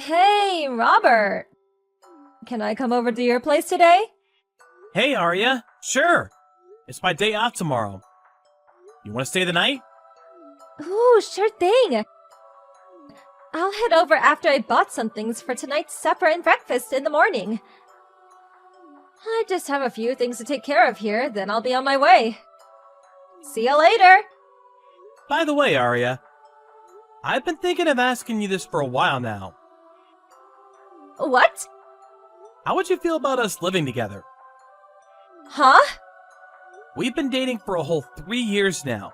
Hey, Robert! Can I come over to your place today? Hey, Arya. Sure. It's my day off tomorrow. You want to stay the night? Ooh, sure thing! I'll head over after I bought some things for tonight's supper and breakfast in the morning. I just have a few things to take care of here, then I'll be on my way. See you later! By the way, Arya, I've been thinking of asking you this for a while now. What? How would you feel about us living together? Huh? We've been dating for a whole 3 years now.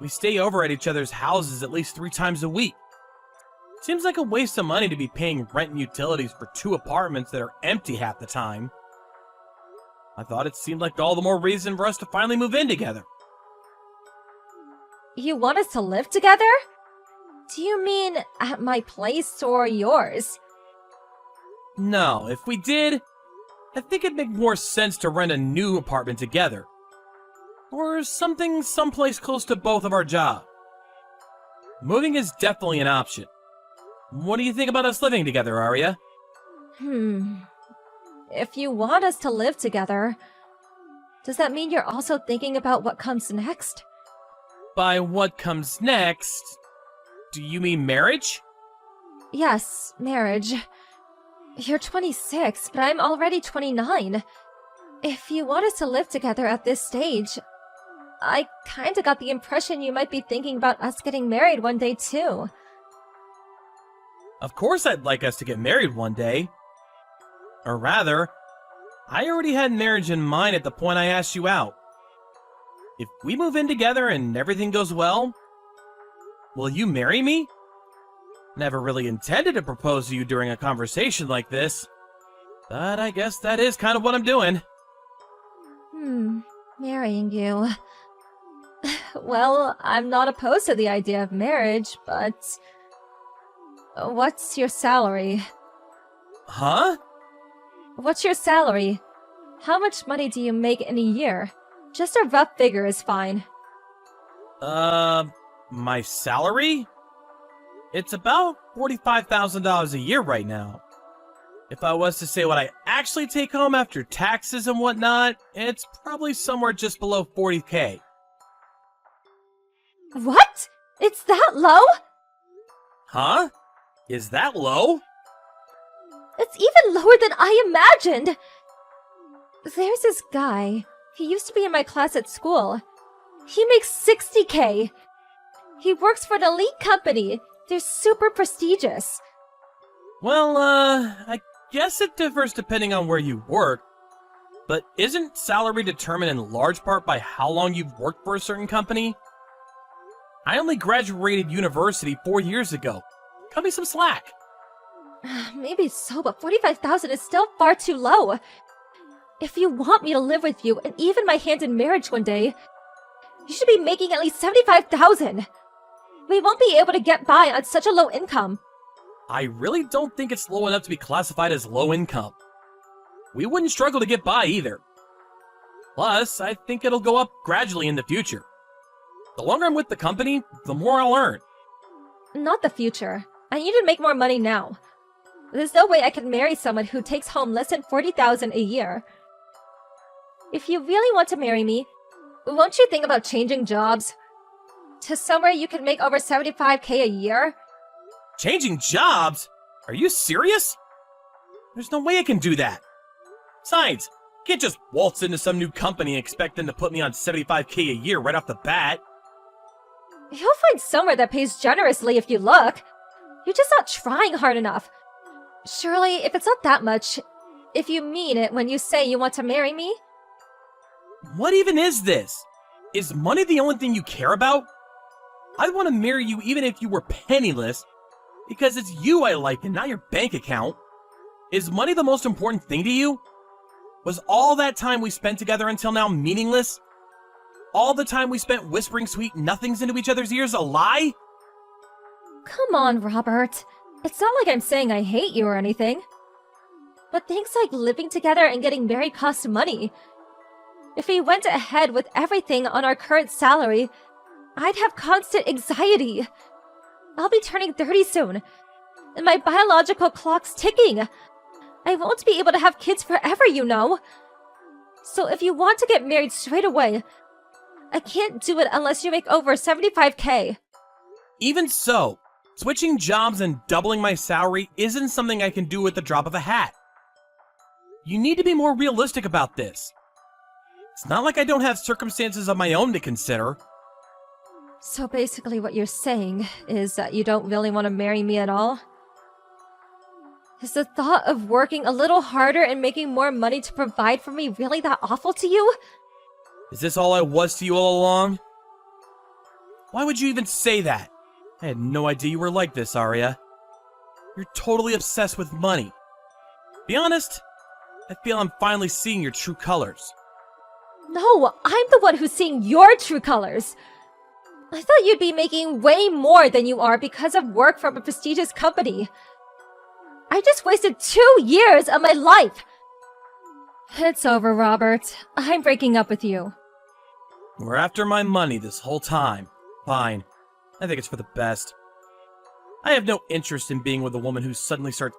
We stay over at each other's houses at least 3 times a week. Seems like a waste of money to be paying rent and utilities for 2 apartments that are empty half the time. I thought it seemed like all the more reason for us to finally move in together. You want us to live together? Do you mean at my place or yours? No, if we did, I think it'd make more sense to rent a new apartment together. Or something someplace close to both of our jobs. Moving is definitely an option. What do you think about us living together, Arya? If you want us to live together, does that mean you're also thinking about what comes next? By what comes next, do you mean marriage? Yes, marriage. You're 26, but I'm already 29. If you want us to live together at this stage, I kinda got the impression you might be thinking about us getting married one day too. Of course I'd like us to get married one day. Or rather, I already had marriage in mind at the point I asked you out. If we move in together and everything goes well, will you marry me? Never really intended to propose to you during a conversation like this, but I guess that is kind of what I'm doing. Marrying you. Well, I'm not opposed to the idea of marriage, but... What's your salary? Huh? What's your salary? How much money do you make in a year? Just a rough figure is fine. My salary? It's about $45,000 a year right now. If I was to say what I actually take home after taxes and whatnot, it's probably somewhere just below 40K. What? It's that low? Huh? Is that low? It's even lower than I imagined! There's this guy. He used to be in my class at school. He makes 60K. He works for an elite company. They're super prestigious. Well, I guess it differs depending on where you work. But isn't salary determined in large part by how long you've worked for a certain company? I only graduated university 4 years ago. Cut me some slack. Maybe so, but 45,000 is still far too low. If you want me to live with you and even my hand in marriage one day, you should be making at least 75,000. We won't be able to get by on such a low income. I really don't think it's low enough to be classified as low income. We wouldn't struggle to get by either. Plus, I think it'll go up gradually in the future. The longer I'm with the company, the more I'll earn. Not the future. I need to make more money now. There's no way I can marry someone who takes home less than 40,000 a year. If you really want to marry me, won't you think about changing jobs? To somewhere you can make over 75K a year? Changing jobs? Are you serious? There's no way I can do that. Besides, can't just waltz into some new company and expect them to put me on 75K a year right off the bat. You'll find somewhere that pays generously if you look. You're just not trying hard enough. Surely, if it's not that much, if you mean it when you say you want to marry me? What even is this? Is money the only thing you care about? I'd want to marry you even if you were penniless, because it's you I like and not your bank account. Is money the most important thing to you? Was all that time we spent together until now meaningless? All the time we spent whispering sweet nothings into each other's ears a lie? Come on, Robert. It's not like I'm saying I hate you or anything. But things like living together and getting married cost money. If we went ahead with everything on our current salary, I'd have constant anxiety. I'll be turning 30 soon. and my biological clock's ticking. I won't be able to have kids forever, you know. So if you want to get married straight away, I can't do it unless you make over 75K. Even so, switching jobs and doubling my salary isn't something I can do at the drop of a hat. You need to be more realistic about this. It's not like I don't have circumstances of my own to consider. So basically what you're saying is that you don't really want to marry me at all? Is the thought of working a little harder and making more money to provide for me really that awful to you? Is this all I was to you all along? Why would you even say that? I had no idea you were like this, Arya. You're totally obsessed with money. Be honest, I feel I'm finally seeing your true colors. No, I'm the one who's seeing your true colors. I thought you'd be making way more than you are because of work from a prestigious company. I just wasted 2 years of my life. It's over, Robert. I'm breaking up with you. We're after my money this whole time. Fine. I think it's for the best. I have no interest in being with a woman who suddenly starts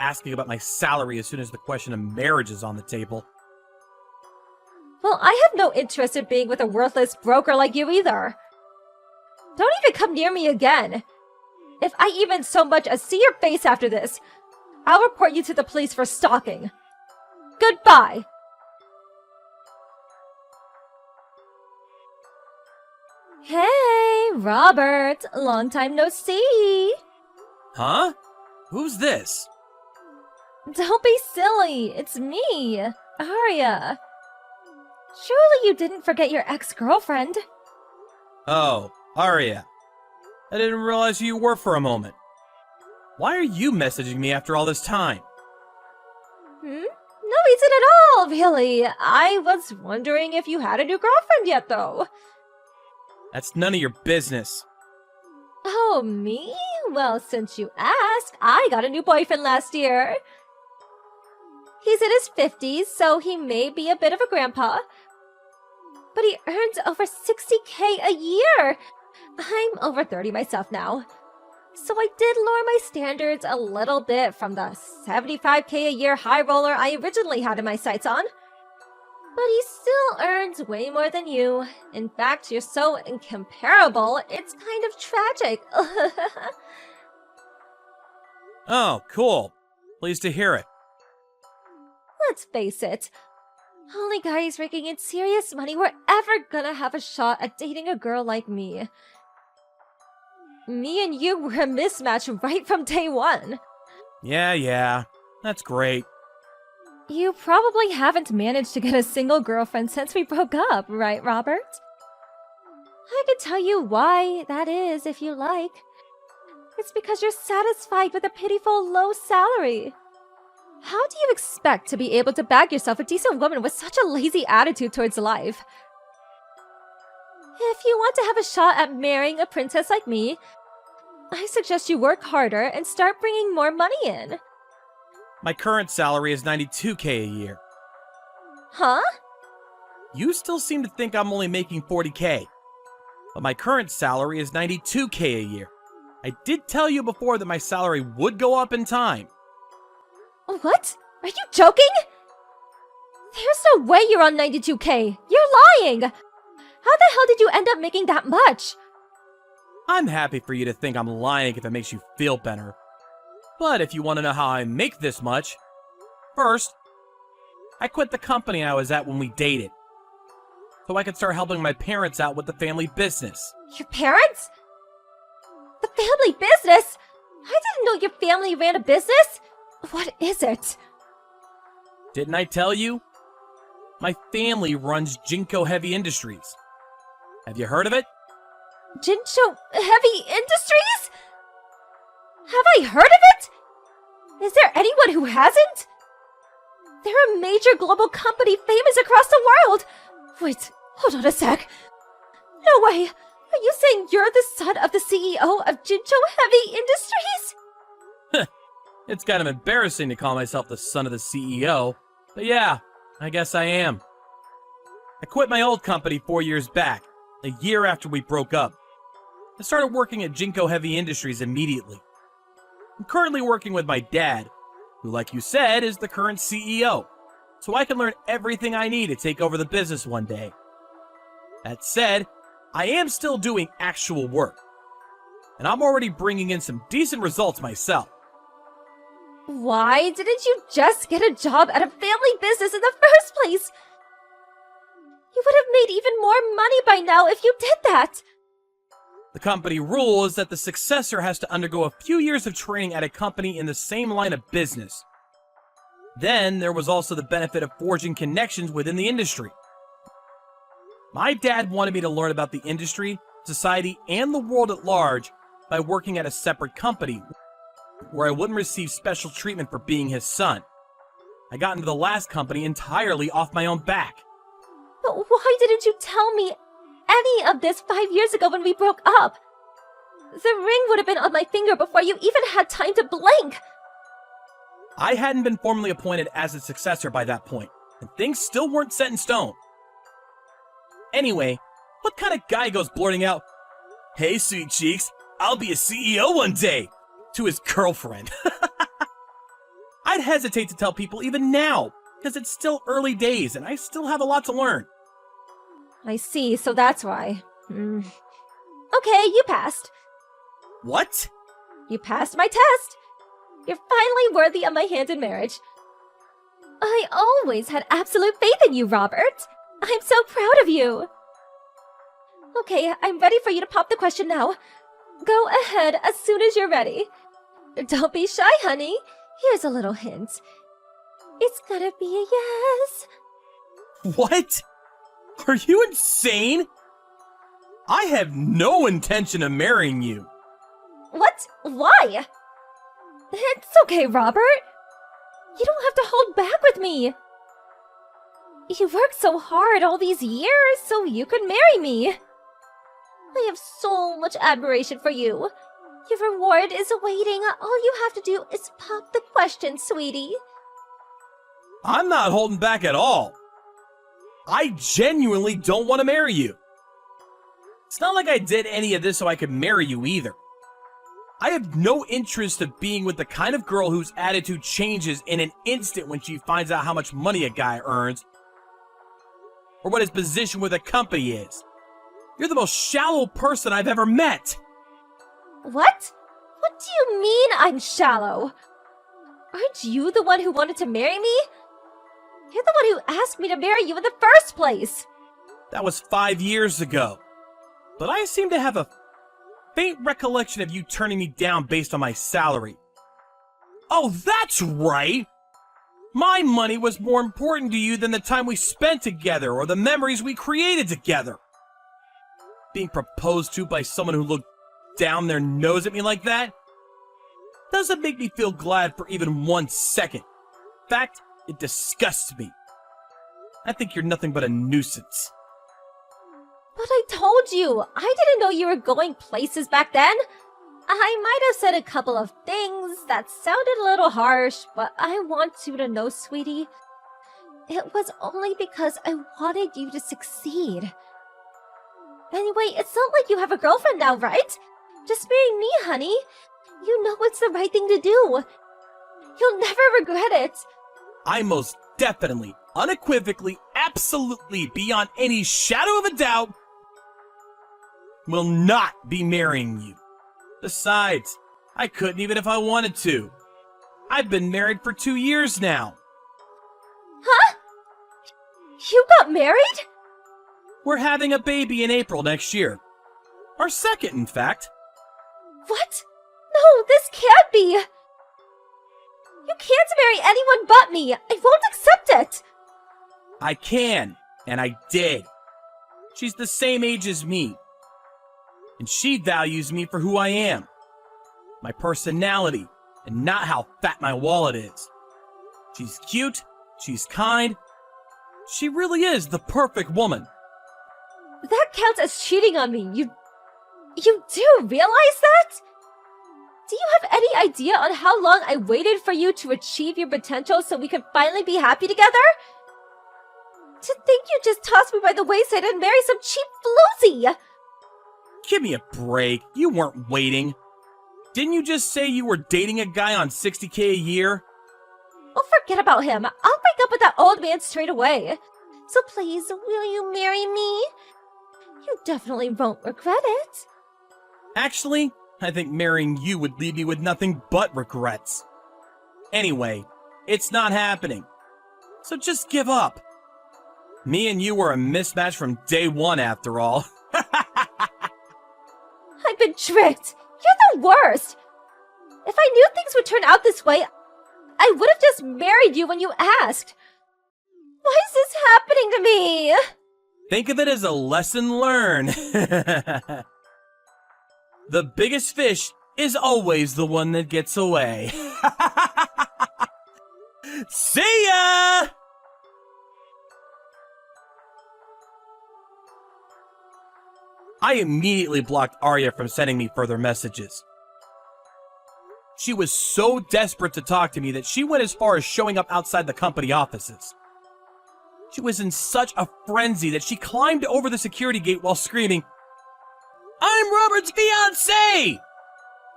asking about my salary as soon as the question of marriage is on the table. Well, I have no interest in being with a worthless broker like you either. Don't even come near me again. If I even so much as see your face after this, I'll report you to the police for stalking. Goodbye. Hey, Robert. Long time no see. Huh? Who's this? Don't be silly. It's me, Arya. Surely you didn't forget your ex-girlfriend. Oh, Arya. I didn't realize who you were for a moment. Why are you messaging me after all this time? No reason at all, really. I was wondering if you had a new girlfriend yet, though. That's none of your business. Oh, me? Well, since you asked, I got a new boyfriend last year. He's in his 50s, so he may be a bit of a grandpa. But he earns over 60K a year. I'm over 30 myself now. So I did lower my standards a little bit from the 75K a year high roller I originally had in my sights on. But he still earns way more than you. In fact, you're so incomparable, it's kind of tragic. Oh, cool. Pleased to hear it. Let's face it, only guys raking in serious money were ever gonna have a shot at dating a girl like me. Me and you were a mismatch right from day one. Yeah. That's great. You probably haven't managed to get a single girlfriend since we broke up, right, Robert? I could tell you why that is if you like. It's because you're satisfied with a pitiful low salary. How do you expect to be able to bag yourself a decent woman with such a lazy attitude towards life? If you want to have a shot at marrying a princess like me, I suggest you work harder and start bringing more money in. My current salary is 92K a year. Huh? You still seem to think I'm only making 40K. But my current salary is 92K a year. I did tell you before that my salary would go up in time. What? Are you joking? There's no way you're on 92K. You're lying. How the hell did you end up making that much? I'm happy for you to think I'm lying if it makes you feel better. But if you want to know how I make this much, first, I quit the company I was at when we dated, so I could start helping my parents out with the family business. Your parents? The family business? I didn't know your family ran a business. What is it? Didn't I tell you? My family runs Jinko Heavy Industries. Have you heard of it? Jincho Heavy Industries? Have I heard of it? Is there anyone who hasn't? They're a major global company famous across the world. Wait, hold on a sec. No way. Are you saying you're the son of the CEO of Jincho Heavy Industries? It's kind of embarrassing to call myself the son of the CEO, but yeah, I guess I am. I quit my old company 4 years back, a year after we broke up. I started working at Jinko Heavy Industries immediately. I'm currently working with my dad, who, like you said, is the current CEO, so I can learn everything I need to take over the business one day. That said, I am still doing actual work, and I'm already bringing in some decent results myself. Why didn't you just get a job at a family business in the first place? You would have made even more money by now if you did that. The company rule is that the successor has to undergo a few years of training at a company in the same line of business. Then there was also the benefit of forging connections within the industry. My dad wanted me to learn about the industry, society, and the world at large by working at a separate company where I wouldn't receive special treatment for being his son. I got into the last company entirely off my own back. But why didn't you tell me any of this 5 years ago when we broke up? The ring would have been on my finger before you even had time to blink. I hadn't been formally appointed as a successor by that point, and things still weren't set in stone. Anyway, what kind of guy goes blurting out, "Hey, sweet cheeks, I'll be a CEO one day," to his girlfriend? I'd hesitate to tell people even now, because it's still early days and I still have a lot to learn. I see, so that's why. Okay, you passed. What? You passed my test. You're finally worthy of my hand in marriage. I always had absolute faith in you, Robert. I'm so proud of you. Okay, I'm ready for you to pop the question now. Go ahead as soon as you're ready. Don't be shy, honey. Here's a little hint. It's gonna be a yes. What? Are you insane? I have no intention of marrying you. What? Why? It's okay, Robert. You don't have to hold back with me. You worked so hard all these years so you could marry me. I have so much admiration for you. Your reward is awaiting. All you have to do is pop the question, sweetie. I'm not holding back at all. I genuinely don't want to marry you. It's not like I did any of this so I could marry you either. I have no interest of being with the kind of girl whose attitude changes in an instant when she finds out how much money a guy earns, or what his position with a company is. You're the most shallow person I've ever met. What? What do you mean I'm shallow? Aren't you the one who wanted to marry me? You're the one who asked me to marry you in the first place. That was 5 years ago. But I seem to have a faint recollection of you turning me down based on my salary. Oh, that's right! My money was more important to you than the time we spent together or the memories we created together. Being proposed to by someone who looked down their nose at me like that doesn't make me feel glad for even 1 second. In fact, it disgusts me. I think you're nothing but a nuisance. But I told you, I didn't know you were going places back then. I might have said a couple of things that sounded a little harsh, but I want you to know, sweetie, it was only because I wanted you to succeed. Anyway, it's not like you have a girlfriend now, right? Just marry me, honey. You know it's the right thing to do. You'll never regret it. I most definitely, unequivocally, absolutely, beyond any shadow of a doubt, will not be marrying you. Besides, I couldn't even if I wanted to. I've been married for 2 years now. Huh? You got married? We're having a baby in April next year. Our second, in fact. What? No, this can't be. You can't marry anyone but me. I won't accept it. I can, and I did. She's the same age as me. And she values me for who I am. My personality, and not how fat my wallet is. She's cute, she's kind. She really is the perfect woman. That counts as cheating on me. You do realize that? Do you have any idea on how long I waited for you to achieve your potential so we could finally be happy together? To think you just tossed me by the wayside and marry some cheap floozy! Give me a break. You weren't waiting. Didn't you just say you were dating a guy on $60K a year? Oh, forget about him. I'll break up with that old man straight away. So please, will you marry me? You definitely won't regret it. Actually, I think marrying you would leave me with nothing but regrets. Anyway, it's not happening. So just give up. Me and you were a mismatch from day one, after all. I've been tricked. You're the worst. If I knew things would turn out this way, I would have just married you when you asked. Why is this happening to me? Think of it as a lesson learned. The biggest fish is always the one that gets away. See ya! I immediately blocked Arya from sending me further messages. She was so desperate to talk to me that she went as far as showing up outside the company offices. She was in such a frenzy that she climbed over the security gate while screaming, "I'm Robert's fiancé!"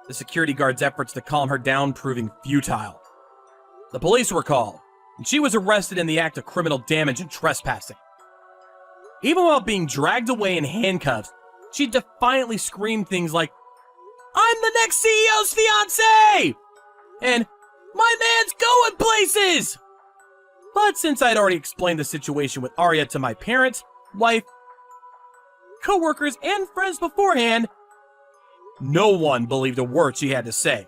The security guard's efforts to calm her down proving futile. The police were called, and she was arrested in the act of criminal damage and trespassing. Even while being dragged away in handcuffs, she defiantly screamed things like, "I'm the next CEO's fiancé!" and "My man's going places!" But since I'd already explained the situation with Arya to my parents, wife, co-workers, and friends beforehand, no one believed a word she had to say.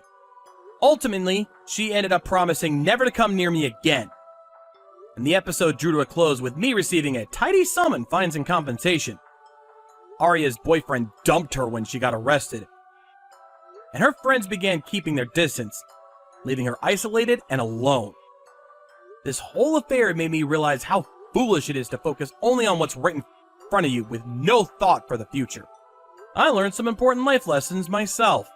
Ultimately, she ended up promising never to come near me again. And the episode drew to a close with me receiving a tidy sum in fines and compensation. Arya's boyfriend dumped her when she got arrested, and her friends began keeping their distance, leaving her isolated and alone. This whole affair made me realize how foolish it is to focus only on what's right in front of you with no thought for the future. I learned some important life lessons myself.